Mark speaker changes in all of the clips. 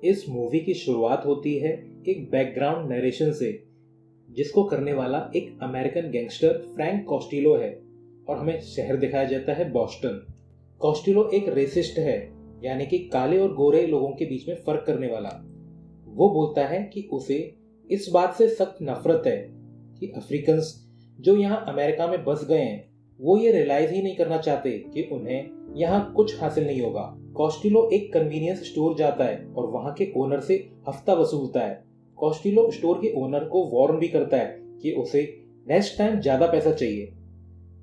Speaker 1: इस मूवी की शुरुआत होती है एक बैकग्राउंड नरेशन से, जिसको करने वाला एक अमेरिकन गैंगस्टर फ्रैंक कॉस्टिलो है और हमें शहर दिखाया जाता है बॉस्टन। कॉस्टिलो एक रेसिस्ट है, यानी कि काले और गोरे लोगों के बीच में फर्क करने वाला। वो बोलता है कि उसे इस बात से सख्त नफरत है कि अफ्रीकन्स जो यहाँ अमेरिका में बस गए हैं वो ये रियलाइज ही नहीं करना चाहते कि उन्हें यहाँ कुछ हासिल नहीं होगा। कॉस्टिलो एक कन्वीनियंस स्टोर जाता है और वहाँ के ओनर से हफ्ता वसूलता है। कॉस्टिलो स्टोर के ओनर को वार्न भी करता है कि उसे नेक्स्ट टाइम ज्यादा पैसा चाहिए।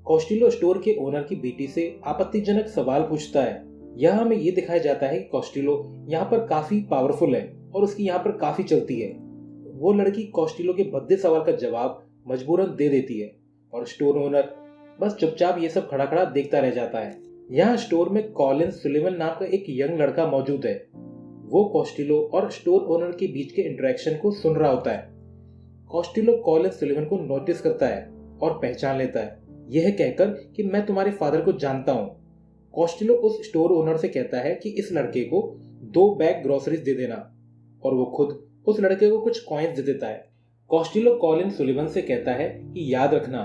Speaker 1: कॉस्टिलो स्टोर के ओनर की बेटी से आपत्तिजनक सवाल पूछता है। यह हमें ये दिखाया जाता है कि कॉस्टिलो यहाँ पर काफी पावरफुल है और उसकी यहाँ पर काफी चलती है। वो लड़की कॉस्टिलो के भद्दे सवाल का जवाब मजबूरन दे देती है और स्टोर ओनर बस चुपचाप ये सब खड़ा खड़ा देखता रह जाता है। यहाँ स्टोर में कॉलिन सुलिवन नाम का एक यंग लड़का मौजूद है। वो कॉस्टिलो और स्टोर ओनर के बीच के इंटरेक्शन को सुन रहा होता है। कॉस्टिलो कॉलिन सुलिवन को नोटिस करता है और पहचान लेता है, यह कहकर कि मैं तुम्हारे फादर को जानता हूँ। कॉस्टिलो उस स्टोर ओनर से कहता है कि इस लड़के को 2 बैग ग्रोसरीज दे देना और वो खुद उस लड़के को कुछ कॉइन्स दे देता है। कॉस्टिलो कॉलिन सुलिवन से कहता है कि याद रखना,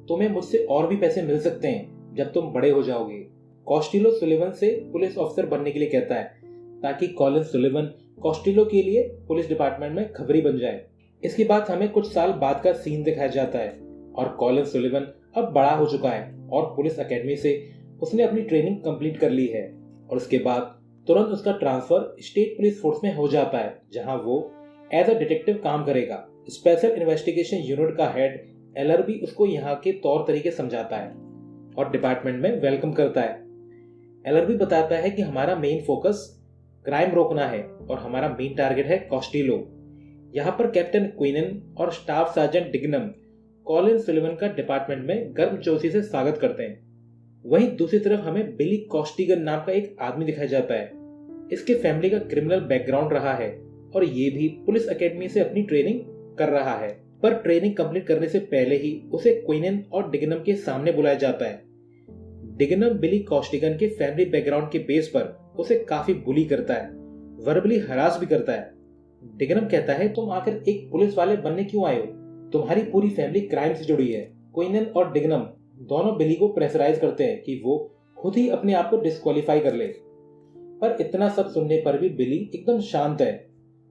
Speaker 1: तुम्हें मुझसे और भी पैसे मिल सकते हैं जब तुम बड़े हो जाओगे। कॉस्टिलो सुलिवन से पुलिस ऑफिसर बनने के लिए कहता है ताकि कॉलिन सुलिवन कॉस्टिलो के लिए पुलिस डिपार्टमेंट में खबरी बन जाए। इसके बाद हमें कुछ साल बाद का सीन दिखाया जाता है और कॉलिन सुलिवन अब बड़ा हो चुका है और पुलिस एकेडमी से उसने अपनी ट्रेनिंग कंप्लीट कर ली है और उसके बाद तुरंत उसका ट्रांसफर स्टेट पुलिस फोर्स में हो जाता है, जहां वो एज अ डिटेक्टिव काम करेगा। स्पेशल इन्वेस्टिगेशन यूनिट का हेड एलआरबी उसको यहाँ के तौर तरीके समझाता है और डिपार्टमेंट में वेलकम करता है। एलआरबी बताता है कि हमारा मेन फोकस क्राइम रोकना है और हमारा मेन टारगेट है कॉस्टिलो। यहाँ पर कैप्टन क्विनन और स्टाफ सार्जेंट डिग्नम कॉलिन सुलिवन का डिपार्टमेंट में गर्मजोशी से स्वागत करते हैं। वहीं दूसरी तरफ हमें बिली कॉस्टिगन नाम का एक आदमी दिखाया जाता है। इसके फैमिली का क्रिमिनल बैकग्राउंड रहा है और ये भी पुलिस एकेडमी से अपनी ट्रेनिंग कर रहा है, पर ट्रेनिंग कंप्लीट करने से पहले ही उसे क्विनन और डिग्नम के सामने बुलाया जाता है। डिग्नम बिली कॉस्टिगन के फैमिली बैकग्राउंड के बेस पर उसे काफी बुली करता है, वर्बली हरास भी करता है। डिग्नम कहता है, तुम आखिर एक पुलिस वाले बनने क्यों आए हो? तुम्हारी पूरी फैमिली क्राइम से जुड़ी है। क्विनन और डिग्नम दोनों बिली को प्रेशराइज करते हैं कि वो खुद ही अपने आप को डिस्क्वालीफाई कर ले, पर इतना सब सुनने पर भी बिली एकदम शांत है।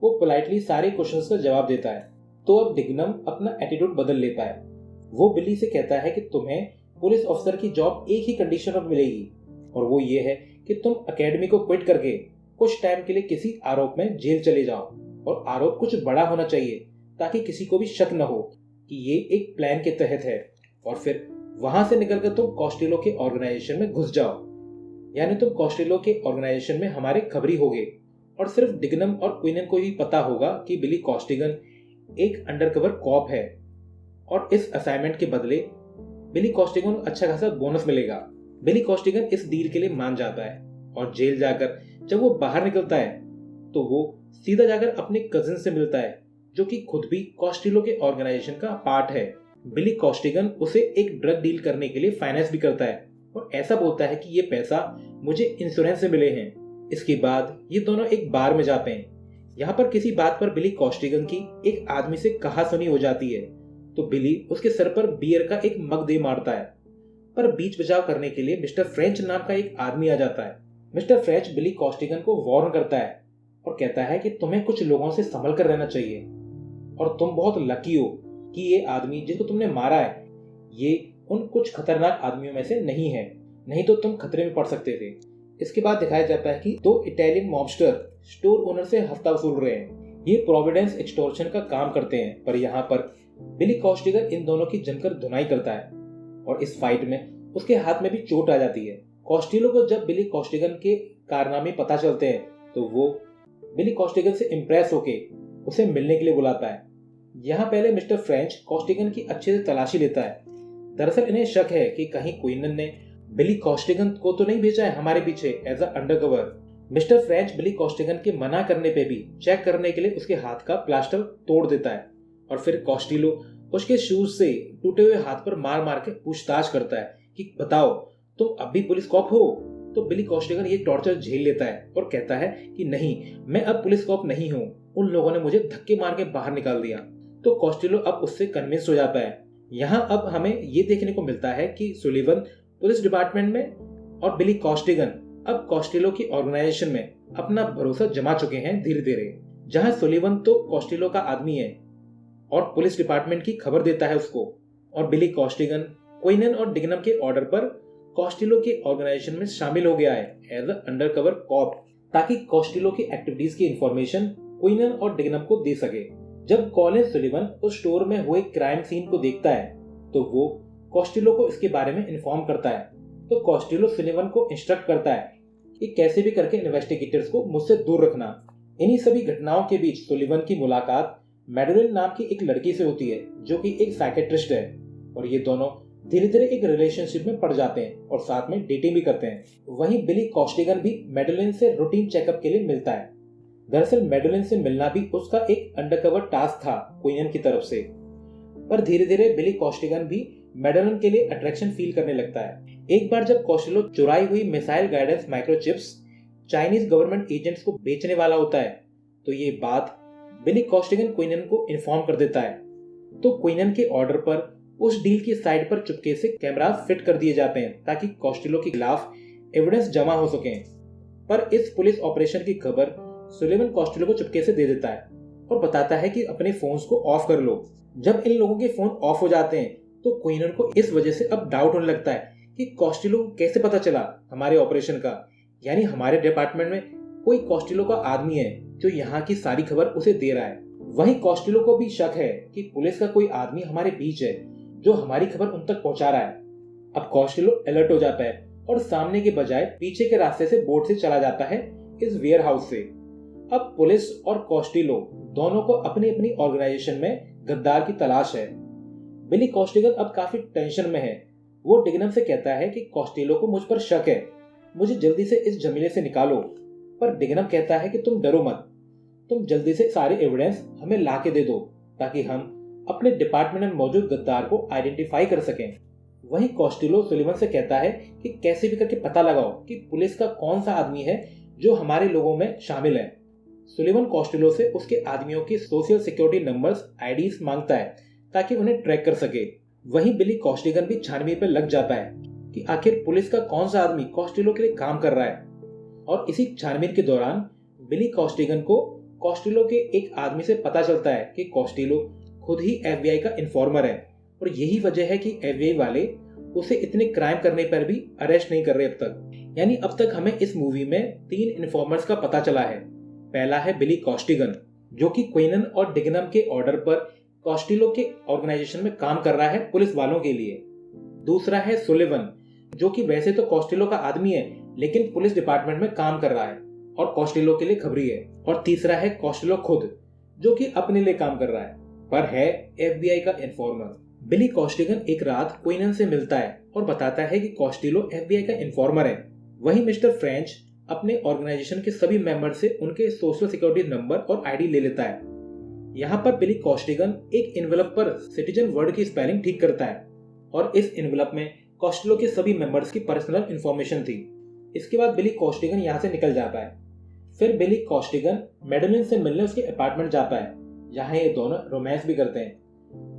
Speaker 1: वो पोलाइटली सारे क्वेश्चंस का जवाब देता है। तो अब डिग्नम अपना एटीट्यूड बदल लेता है। वो बिली से कहता है कि तुम्हें पुलिस ऑफिसर की जॉब एक ही कंडीशन पर मिलेगी और वो ये है कि तुम एकेडमी को क्विट करके कुछ टाइम के लिए किसी आरोप में जेल चले जाओ और आरोप कुछ बड़ा होना चाहिए ताकि किसी को भी शक न हो कि ये एक प्लान के तहत है, और फिर वहां से निकलकर तुम कॉस्टिलो के ऑर्गेनाइजेशन में घुस जाओ, यानी तुम कॉस्टिलो के ऑर्गेनाइजेशन में हमारे खबरी होगे। और सिर्फ डिग्नम और क्विनन को ही पता होगा कि बिली कॉस्टिगन एक अंडरकवर कॉप है और इस असाइनमेंट के बदले बिली कॉस्टिगन को अच्छा खासा बोनस मिलेगा। बिली कॉस्टिगन इस डील के लिए मान जाता है और जेल जाकर जब वो बाहर निकलता है तो वो सीधा जाकर अपने कजिन से मिलता है जो कि खुद भी कॉस्टिलो के ऑर्गेनाइजेशन का पार्ट है। बिली कॉस्टिगन उसे एक ड्रग डील करने के लिए फाइनेंस भी करता है और ऐसा बोलता है कि ये पैसा मुझे इंश्योरेंस से मिले हैं। इसके बाद ये दोनों एक बार में जाते हैं। यहाँ पर किसी बात पर बिली कॉस्टिगन की एक आदमी से कहासुनी हो जाती है तो बिली उसके सर पर बियर का एक मग दे मारता है, पर बीच बचाव करने के लिए मिस्टर फ्रेंच नाम का एक आदमी आ जाता है। मिस्टर फ्रेंच बिली कॉस्टिगन को वार्न करता है और कहता है कि तुम्हें कुछ लोगों से संभल कर रहना चाहिए और तुम बहुत लकी हो कि ये आदमी जिसको तुमने मारा है ये उन कुछ खतरनाक आदमियों में से नहीं है, नहीं तो तुम खतरे में पड़ सकते थे। इसके बाद दिखाया जाता है कि 2 इटालियन मॉबस्टर स्टोर ओनर से हफ्ता वसूल रहे हैं। ये प्रोविडेंस एक्सटॉर्शन का काम करते हैं, पर यहाँ पर बिली कॉस्टिगन इन दोनों की जमकर धुनाई करता है और इस फाइट में उसके हाथ में भी चोट आ जाती है। कॉस्टिलो को जब बिली कॉस्टिगन के कारनामे पता चलते हैं तो वो बिली कॉस्टिगन से इम्प्रेस होके उसे मिलने के लिए बुलाता है। यहाँ पहले मिस्टर फ्रेंच कॉस्टिगन की अच्छे से तलाशी लेता है। दरअसल इन्हें शक है कि कहीं क्विनन ने बिली कॉस्टिगन को तो नहीं भेजा है हमारे पीछे as a undercover. Mister French Billy Costigan के मना करने पे भी चेक करने के लिए उसके हाथ का प्लास्टर तोड़ देता है और फिर कॉस्टिलो उसके शूज से टूटे हुए हाथ पर मार मार के पूछताछ करता है कि बताओ तुम अब भी पुलिस कॉप हो? तो बिली कॉस्टिगन ये टॉर्चर झेल लेता है और कहता है कि नहीं, मैं अब पुलिस कॉप नहीं हूँ, उन लोगों ने मुझे धक्के मार के बाहर निकाल दिया। तो कॉस्टिलो अब उससे कन्विंस हो जाता है। यहाँ अब हमें ये देखने को मिलता है कि सुलिवन पुलिस डिपार्टमेंट में और बिली कॉस्टिगन अब कॉस्टिलो की ऑर्गेनाइजेशन में अपना भरोसा जमा चुके हैं धीरे धीरे। जहाँ सुलिवन तो कॉस्टिलो का आदमी है और पुलिस डिपार्टमेंट की खबर देता है उसको, और बिली कॉस्टिगन क्विनन और डिग्नम के ऑर्डर पर कॉस्टिलो के ऑर्गेनाइजेशन में शामिल हो गया है एज अ अंडरकवर कॉप, ताकि कॉस्टिलो की एक्टिविटीज की इंफॉर्मेशन क्विनन और डिग्नम को दे सके। जब कॉलिन सुलिवन उस स्टोर में हुए क्राइम सीन को देखता है तो वो कॉस्टिलो को इसके बारे में इन्फॉर्म करता है। तो कॉस्टिलो सुलिवन को इंस्ट्रक्ट करता है कि कैसे भी करके इन्वेस्टिगेटर्स को मुझसे दूर रखना। इन्हीं सभी घटनाओं के बीच सुलिवन की मुलाकात मैडेलिन नाम की एक लड़की से होती है जो कि एक साइकेट्रिस्ट है, और ये दोनों धीरे धीरे एक रिलेशनशिप में पड़ जाते हैं और साथ में डेटिंग भी करते हैं। वहीं बिली कॉस्टिगन भी मैडेलिन से रूटीन चेकअप के लिए मिलता है। दरअसल मैडेलिन से मिलना भी उसका एक अंडरकवर टास्क था क्वीन की तरफ से, पर धीरे धीरे बिली कॉस्टिगन भी मैडेलिन के लिए अट्रैक्शन फील करने लगता है। एक बार जब कॉस्टिलो चुराई हुई missile guidance microchips Chinese government agents को बेचने वाला होता है, तो ये बात बिली कॉस्टिगन क्वीन को इन्फॉर्म कर देता है। तो क्वीन के ऑर्डर पर उस डील की साइड पर चुपके से कैमरा फिट कर दिए जाते हैं ताकि कॉस्टिलो के खिलाफ एविडेंस जमा हो सके। पर इस पुलिस ऑपरेशन की खबर सुलिवन कॉस्टिलो को चुपके से दे देता है और बताता है कि अपने फोन्स को ऑफ कर लो। जब इन लोगों के फोन ऑफ हो जाते हैं तो क्वीन को इस वजह से अब डाउट होने लगता है कि कॉस्टिलो को कैसे पता चला हमारे ऑपरेशन का, यानी हमारे डिपार्टमेंट में कोई कॉस्टिलो का आदमी है जो यहाँ की सारी खबर उसे दे रहा है। वहीं कॉस्टिलो को भी शक है कि पुलिस का कोई आदमी हमारे बीच है जो हमारी खबर उन तक पहुंचा रहा है। अब कॉस्टिलो अलर्ट हो जाता है और सामने के बजाय पीछे के रास्ते से बोट से चला जाता है इस वेयर हाउस से। अब पुलिस और कॉस्टिलो दोनों को अपनी अपनी ऑर्गेनाइजेशन में गद्दार की तलाश है। बिली कॉस्टिगन अब काफी टेंशन में है। वो डिग्नम से कहता है कि कॉस्टिलो को मुझ पर शक है, मुझे जल्दी से इस झमेले से निकालो। पर डिग्नम कहता है कि तुम डरो मत, तुम जल्दी से सारे एविडेंस हमें ला के दे दो ताकि हम अपने डिपार्टमेंट में मौजूद गद्दार को आइडेंटिफाई कर सकें। वहीं कॉस्टिलो सुलिवन से कहता है कि कैसे भी करके पता लगाओ कि पुलिस का कौन सा आदमी है जो हमारे लोगों में शामिल है। सुलिवन कॉस्टिलो से उसके आदमियों की सोशल सिक्योरिटी नंबर्स, आईडीज मांगता है ताकि उन्हें ट्रैक कर सके। वहीं बिली कॉस्टिगन भी छानबीन पर लग जाता है कि आखिर पुलिस का कौन सा आदमी कॉस्टिलो के लिए काम कर रहा है। और इसी छानबीन के दौरान बिली कॉस्टिगन को कॉस्टिलो के एक आदमी से पता चलता है कि कॉस्टिलो खुद ही एफबीआई का इन्फॉर्मर है, और यही वजह है कि एफबीआई वाले उसे इतने क्राइम करने पर भी अरेस्ट नहीं कर रहे अब तक। यानी अब तक हमें इस मूवी में 3 इन्फॉर्मर्स का पता चला है। पहला है बिली कॉस्टिगन जो कि क्वीनन और डिग्नम के ऑर्डर पर कॉस्टिलो के ऑर्गेनाइजेशन में काम कर रहा है पुलिस वालों के लिए। दूसरा है सुलिवन जो कि वैसे तो कॉस्टिलो का आदमी है लेकिन पुलिस डिपार्टमेंट में काम कर रहा है और कॉस्टिलो के लिए खबरी है। और तीसरा है कॉस्टिलो खुद जो कि अपने लिए काम कर रहा है पर है एफबीआई का इन्फॉर्मर। बिली कॉस्टिगन एक रात क्वीनन से मिलता है और बताता है कि कॉस्टिलो एफबीआई का इन्फॉर्मर है। वहीं मिस्टर फ्रेंच अपने ऑर्गेनाइजेशन के सभी मेंबर से उनके सोशल सिक्योरिटी नंबर और आईडी ले लेता है। यहाँ पर बिली कॉस्टिगन एक एनवेलप पर सिटीजन वर्ड की स्पेलिंग ठीक करता है और इस एनवेलप में कॉस्टिलो के सभी मेंबर्स की पर्सनल इंफॉर्मेशन थी। इसके बाद बिली कॉस्टिगन यहाँ से निकल जाता है। फिर बिली कॉस्टिगन मैडेलिन से मिलने उसके अपार्टमेंट जाता है जहाँ ये दोनों रोमांस भी करते हैं।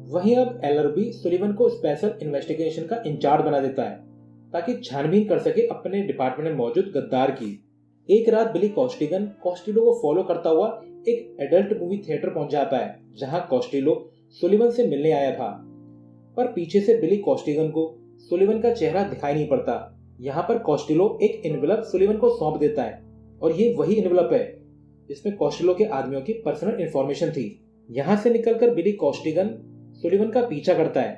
Speaker 1: वहीं अब एलआरबी सुलिवन को स्पेशल इन्वेस्टिगेशन का इंचार्ज बना देता है ताकि छानबीन कर सके अपने डिपार्टमेंट में मौजूद गद्दार की। एक रात बिली कॉस्टिगन कॉस्टिलो को फॉलो करता हुआ एक एडल्ट मूवी थिएटर पहुंच जाता है जहां कॉस्टिलो सुलिवन से मिलने आया था, पर पीछे से बिली कॉस्टिगन को सुलिवन का चेहरा दिखाई नहीं पड़ता। यहाँ पर कॉस्टिलो एक एनवेलप सुलिवन को सौंप देता है और ये वही एनवेलप है जिसमें कॉस्टिलो के आदमियों की पर्सनल इंफॉर्मेशन थी। यहाँ से निकलकर बिली कॉस्टिगन सुलिवन का पीछा करता है।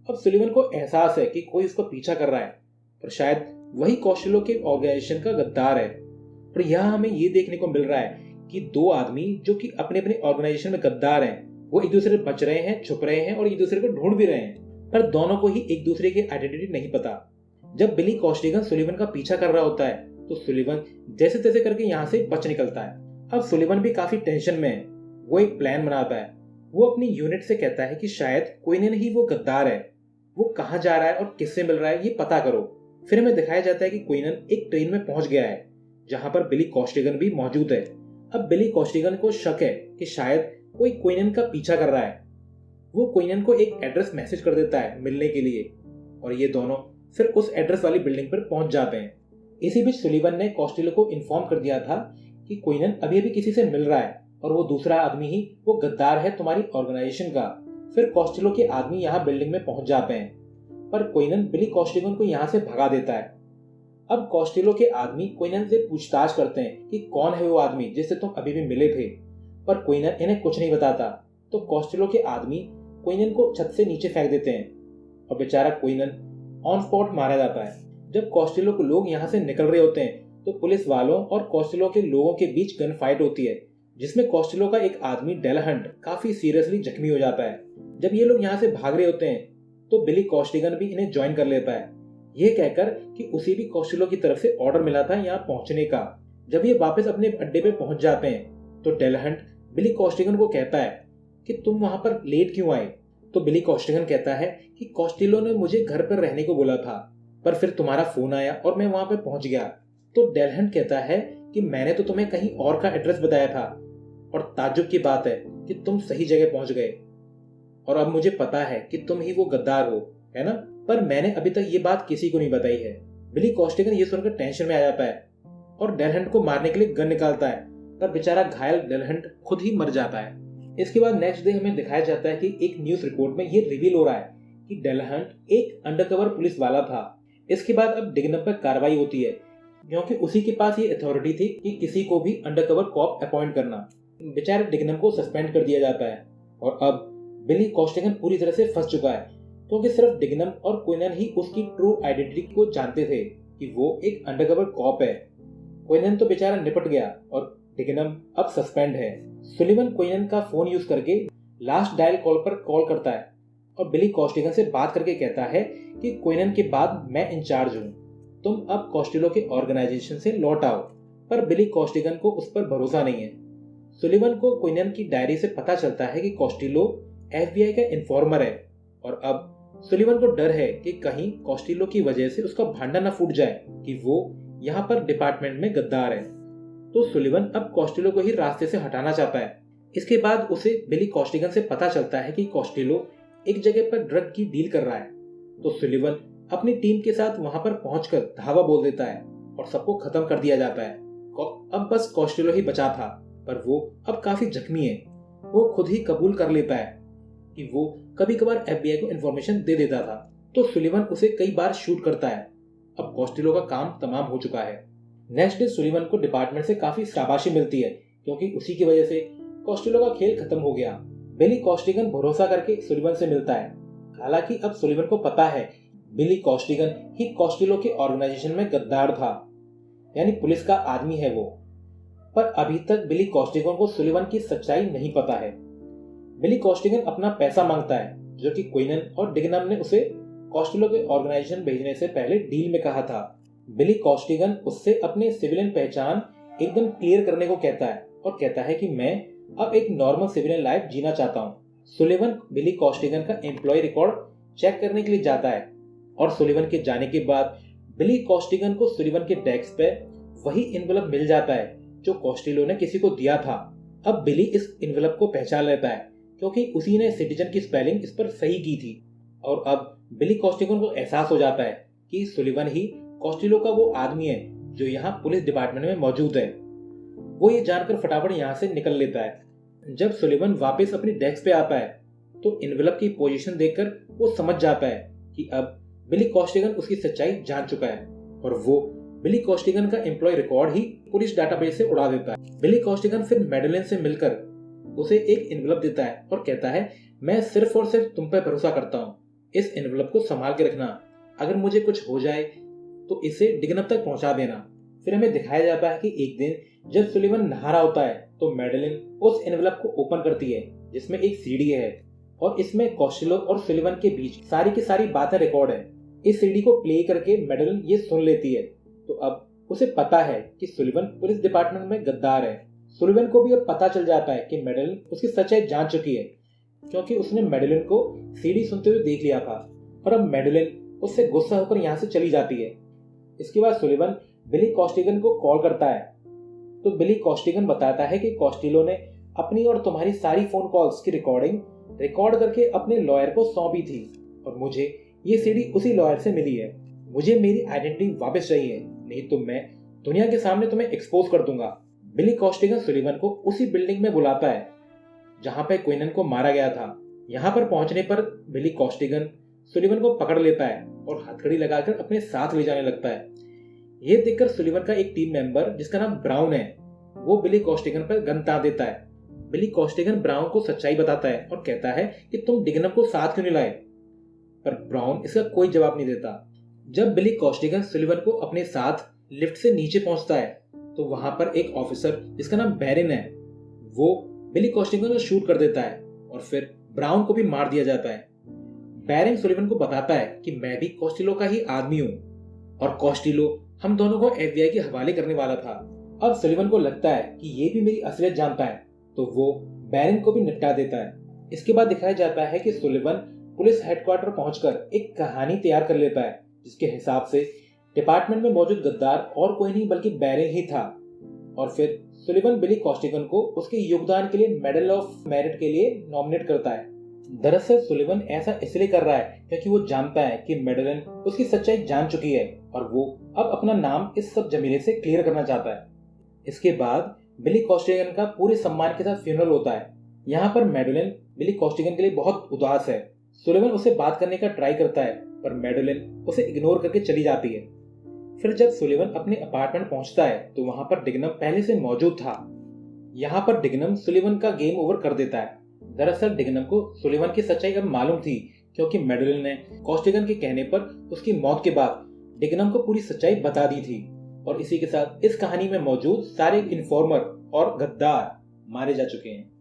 Speaker 1: अब सुलिवन को एहसास है कि कोई उसको पीछा कर रहा है, पर शायद वही कॉस्टिलो के ऑर्गेनाइजेशन का गद्दार है। पर यहाँ हमें ये देखने को मिल रहा है कि 2 आदमी जो कि अपने अपने ऑर्गेनाइजेशन में गद्दार हैं, वो एक दूसरे से बच रहे हैं, छुप रहे हैं और एक दूसरे को ढूंढ भी रहे हैं, पर दोनों को ही एक दूसरे की आइडेंटिटी नहीं पता। जब बिली कॉस्टिगन सुलिवन का पीछा कर रहा होता है तो सुलिवन जैसे तैसे करके यहाँ से बच निकलता है। अब सुलिवन भी काफी टेंशन में है। वो एक प्लान बनाता है। वो अपनी यूनिट से कहता है कि शायद क्वीनन ही वो गद्दार है, वो कहाँ जा रहा है और किससे मिल रहा है ये पता करो। फिर हमें दिखाया जाता है कि क्विनन एक ट्रेन में पहुंच गया है जहां पर बिली कॉस्टिगन भी मौजूद है। अब बिली कॉस्टिगन को शक है कि शायद कोई क्विनन का पीछा कर रहा है। वो क्विनन को एक एड्रेस मैसेज कर देता है मिलने के लिए और ये दोनों फिर उस एड्रेस वाली बिल्डिंग पर पहुंच जाते हैं। इसी बीच सुलिवन ने कॉस्टिलो को इन्फॉर्म कर दिया था कि क्विनन अभी अभी किसी से मिल रहा है और वो दूसरा आदमी ही वो गद्दार है तुम्हारी ऑर्गेनाइजेशन का। फिर कॉस्टिलो के आदमी यहाँ बिल्डिंग में पहुंच जाते हैं पर क्विनन बिली कॉस्टिगन को यहाँ से भगा देता है। अब कॉस्टिलो के आदमी क्विनन से पूछताछ करते हैं कि कौन है वो आदमी जिससे तुम अभी भी मिले थे, पर क्विनन इन्हें कुछ नहीं बताता। तो कॉस्टिलो के आदमी क्विनन को छत से नीचे फेंक देते हैं और बेचारा क्विनन ऑन स्पॉट मारा जाता है। जब कॉस्टिलो के लोग यहाँ से निकल रहे होते हैं तो पुलिस वालों और कॉस्टिलो के लोगों के बीच गन फाइट होती है जिसमें कॉस्टिलो का एक आदमी डेलहंट काफी सीरियसली जख्मी हो जाता है। जब ये लोग यहाँ से भाग रहे होते हैं तो बिली कॉस्टिगन भी इन्हें ज्वाइन कर लेता है, यह कहकर कि उसे भी कॉस्टिलो की तरफ से ऑर्डर मिला था यहाँ पहुंचने का। जब ये वापस अपने अड्डे पे पहुंच जाते हैं तो डेलहंट बिली कॉस्टिगन को कहता है कि तुम वहां पर लेट क्यों आए। तो बिली कॉस्टिगन कहता है कि कॉस्टिलो ने मुझे घर पर रहने को बोला था पर फिर तुम्हारा फोन आया और मैं वहां पर पहुंच गया। तो डेलहंट कहता है कि मैंने तो तुम्हें कहीं और का एड्रेस बताया था और ताज्जुब की बात है कि तुम सही जगह पहुंच गए और अब मुझे पता है कि तुम ही वो गद्दार हो, है ना, पर मैंने अभी तक ये बात किसी को नहीं बताई है। बिली कॉस्टिगन ये सुनकर टेंशन में आ जाता है और डेलहंट को मारने के लिए गन निकालता है पर बेचारा घायल डेलहंट खुद ही मर जाता है। इसके बाद नेक्स्ट डे हमें दिखाया जाता है कि एक न्यूज रिपोर्ट में ये रिवील हो रहा है कि डेलहंट एक अंडरकवर पुलिस वाला था। इसके बाद अब डिग्नम पर कार्रवाई होती है क्योंकि उसी के पास ये अथॉरिटी थी कि किसी को भी अंडरकवर कॉप अपॉइंट करना। बेचारे डिग्नम को सस्पेंड कर दिया जाता है और अब बिली कॉस्टिगन पूरी तरह से फंस चुका है क्योंकि सिर्फ डिग्नम और क्विनन ही उसकी ट्रू आइडेंटिटी को जानते थे कि वो एक अंडरकवर कॉप है। क्विनन तो बेचारा निपट गया और डिग्नम अब सस्पेंड है। सुलिवन क्विनन का फोन यूज करके लास्ट डायल कॉल पर कॉल करता है और बिली कॉस्टिगन से बात करके कहता है कि क्विनन के बाद मैं इंचार्ज हूँ, तुम अब कॉस्टिलो के ऑर्गेनाइजेशन से लौट आओ। पर बिली कॉस्टिगन को उस पर भरोसा नहीं है। सुलिवन को क्विनन की डायरी से पता चलता है कि कॉस्टिलो FBI का इन्फॉर्मर है और अब सुलिवन को डर है कि कहीं कॉस्टिलो की वजह से उसका भांडा न फूट जाए कि वो यहाँ पर डिपार्टमेंट में गद्दार है। तो सुलिवन अब कॉस्टिलो को ही रास्ते से हटाना चाहता है। इसके बाद उसे बिली कॉस्टिगन से पता चलता है कि कॉस्टिलो एक जगह पर ड्रग की डील कर रहा है। तो सुलिवन अपनी टीम के साथ वहां पर पहुंचकर धावा बोल देता है और सबको खत्म कर दिया जाता है। अब बस कॉस्टिलो ही बचा था पर वो अब काफी जख्मी है। वो खुद ही कबूल कर लेता है कि वो कभी कभार FBI को इन्फॉर्मेशन दे देता था। तो सुलिवन उसे कई बार शूट करता है। अब कॉस्टिलो का काम तमाम हो चुका है। नेक्स्ट डे सुलिवन को डिपार्टमेंट से काफी शाबाशी मिलती है क्योंकि उसी की वजह से कॉस्टिलो का खेल खत्म हो गया। बिली कॉस्टिगन भरोसा करके सुलिवन से मिलता है। हालांकि अब सुलिवन को पता है बिली कॉस्टिगन ही कॉस्टिलो के ऑर्गेनाइजेशन में गद्दार था, यानी पुलिस का आदमी है वो। पर अभी तक बिली कॉस्टिगन को सुलिवन की सच्चाई नहीं पता है। बिली कॉस्टिगन अपना पैसा मांगता है जो कि क्विनन और डिग्नम ने उसे कॉस्टिलो के ऑर्गेनाइजेशन भेजने से पहले डील में कहा था। बिली कॉस्टिगन उससे अपने सिविलियन पहचान एकदम क्लियर करने को कहता है और कहता है कि मैं अब एक नॉर्मल सिविलियन लाइफ जीना चाहता हूँ। सुलिवन बिली कॉस्टिगन का एम्प्लॉय रिकॉर्ड चेक करने के लिए जाता है और सुलिवन के जाने के बाद बिली कॉस्टिगन को सुलिवन के डेस्क पे वही एनवेलप मिल जाता है जो कॉस्टिलो ने किसी को दिया था। अब बिली इस एनवेलप को पहचान लेता है क्योंकि उसी ने सिटीजन की स्पेलिंग इस पर सही की थी और अब बिली कॉस्टिगन को एहसास हो जाता है कि सुलिवन ही कॉस्टिलो का वो आदमी है जो यहाँ पुलिस डिपार्टमेंट में मौजूद है। वो ये जानकर फटाफट यहाँ से निकल लेता है। जब सुलिवन वापस अपनी डेस्क पे आता है तो एनवेलप की पोजीशन देखकर वो समझ जाता है कि अब बिली कॉस्टिगन उसकी सच्चाई जान चुका है और वो बिली कॉस्टिगन का एम्प्लॉय रिकॉर्ड ही पुलिस डाटाबेस से उड़ा देता है। बिली कॉस्टिगन फिर मैडेलिन से मिलकर उसे एक एनवेलप देता है और कहता है मैं सिर्फ और सिर्फ तुम पर भरोसा करता हूँ, इस एनवेलप को संभाल के रखना, अगर मुझे कुछ हो जाए तो इसे डिग्नम तक पहुंचा देना। फिर हमें दिखाया जाता है कि एक दिन जब सुलिवन नहा रहा होता है तो मैडेलिन उस एनवेलप को ओपन करती है जिसमें एक सीडी है और इसमें कॉस्टिलो और सुलिवन के बीच सारी की सारी बातें रिकॉर्ड है। इस सीडी को प्ले करके मैडेलिन ये सुन लेती है तो अब उसे पता है कि सुलिवन पुलिस डिपार्टमेंट में गद्दार है। सुलिवन को भी अब पता चल जाता है कि मैडेलिन उसकी सच्चाई जान चुकी है क्योंकि उसने मैडेलिन को सीडी सुनते हुए देख लिया था और अब मैडेलिन उससे गुस्सा होकर यहाँ से चली जाती है। इसके बाद सुलिवन बिली कॉस्टिगन को कॉल करता है। तो बिली कॉस्टिगन बताता है कि कॉस्टिलो ने अपनी और तुम्हारी सारी फोन कॉल्स की रिकॉर्ड करके अपने लॉयर को सौंपी थी और मुझे ये सीडी उसी लॉयर से मिली है। मुझे मेरी आइडेंटिटी वापस चाहिए, नहीं तो मैं दुनिया के सामने तुम्हें एक्सपोज कर दूंगा। बिली कॉस्टिगन सुलिवन को उसी बिल्डिंग में बुलाता है जहां पे क्विनन को मारा गया था। यहाँ पर पहुंचने पर बिली कॉस्टिगन सुलिवन को पकड़ लेता है और हथकड़ी लगाकर अपने साथ ले जाने लगता है। ये देखकर सुलिवन का एक टीम मेंबर जिसका नाम ब्राउन है, वो बिली कॉस्टिगन पर गन तान देता है। बिली कॉस्टिगन ब्राउन को सच्चाई बताता है और कहता है कि तुम डिग्नम को साथ क्यों नहीं लाए, पर ब्राउन इसका कोई जवाब नहीं देता। जब बिली कॉस्टिगन सुलिवन को अपने साथ लिफ्ट से नीचे पहुंचता है तो वहां पर एक ऑफिसर जिसका नाम बैरन है, वो बिली कॉस्टिगन को शूट कर देता है और फिर ब्राउन को भी मार दिया जाता है। बैरन सुलिवन को बताता है कि मैं भी कॉस्टिलो का ही आदमी हूँ और कॉस्टिलो हम दोनों को FBI के हवाले करने वाला था। अब सुलिवन को लगता है कि ये भी मेरी असलियत जानता है, तो वो बैरन को भी निपटा देता है। इसके बाद दिखाया जाता है कि सुलिवन पुलिस हेडक्वार्टर पहुंचकर एक कहानी तैयार कर लेता है जिसके हिसाब से डिपार्टमेंट में मौजूद गद्दार और कोई नहीं बल्कि बैरन ही था। और फिर सुलिवन बिली कॉस्टिगन को उसके योगदान के लिए मेडल ऑफ मेरिट के लिए नॉमिनेट करता है। दरअसल सुलिवन ऐसा इसलिए कर रहा है क्योंकि वो जानता है कि मेडलन उसकी सच्चाई जान चुकी है और वो अब अपना नाम इस सब जमीले से क्लियर करना चाहता है। इसके बाद बिली कॉस्टिगन का पूरे सम्मान के साथ फ्यूनरल होता है। यहाँ पर मेडलन बिली कॉस्टिगन के लिए बहुत उदास है। सुलिवन उसे बात करने का ट्राई करता है पर मेडलन उसे इग्नोर करके चली जाती है। फिर जब सुलिवन अपने अपार्टमेंट पहुंचता है तो वहां पर डिग्नम पहले से मौजूद था। यहाँ पर डिग्नम सुलिवन का गेम ओवर कर देता है। दरअसल डिग्नम को सुलिवन की सच्चाई अब मालूम थी क्योंकि मेडलन ने कॉस्टिगन के कहने पर उसकी मौत के बाद डिग्नम को पूरी सच्चाई बता दी थी। और इसी के साथ इस कहानी में मौजूद सारे इन्फॉर्मर और गद्दार मारे जा चुके हैं।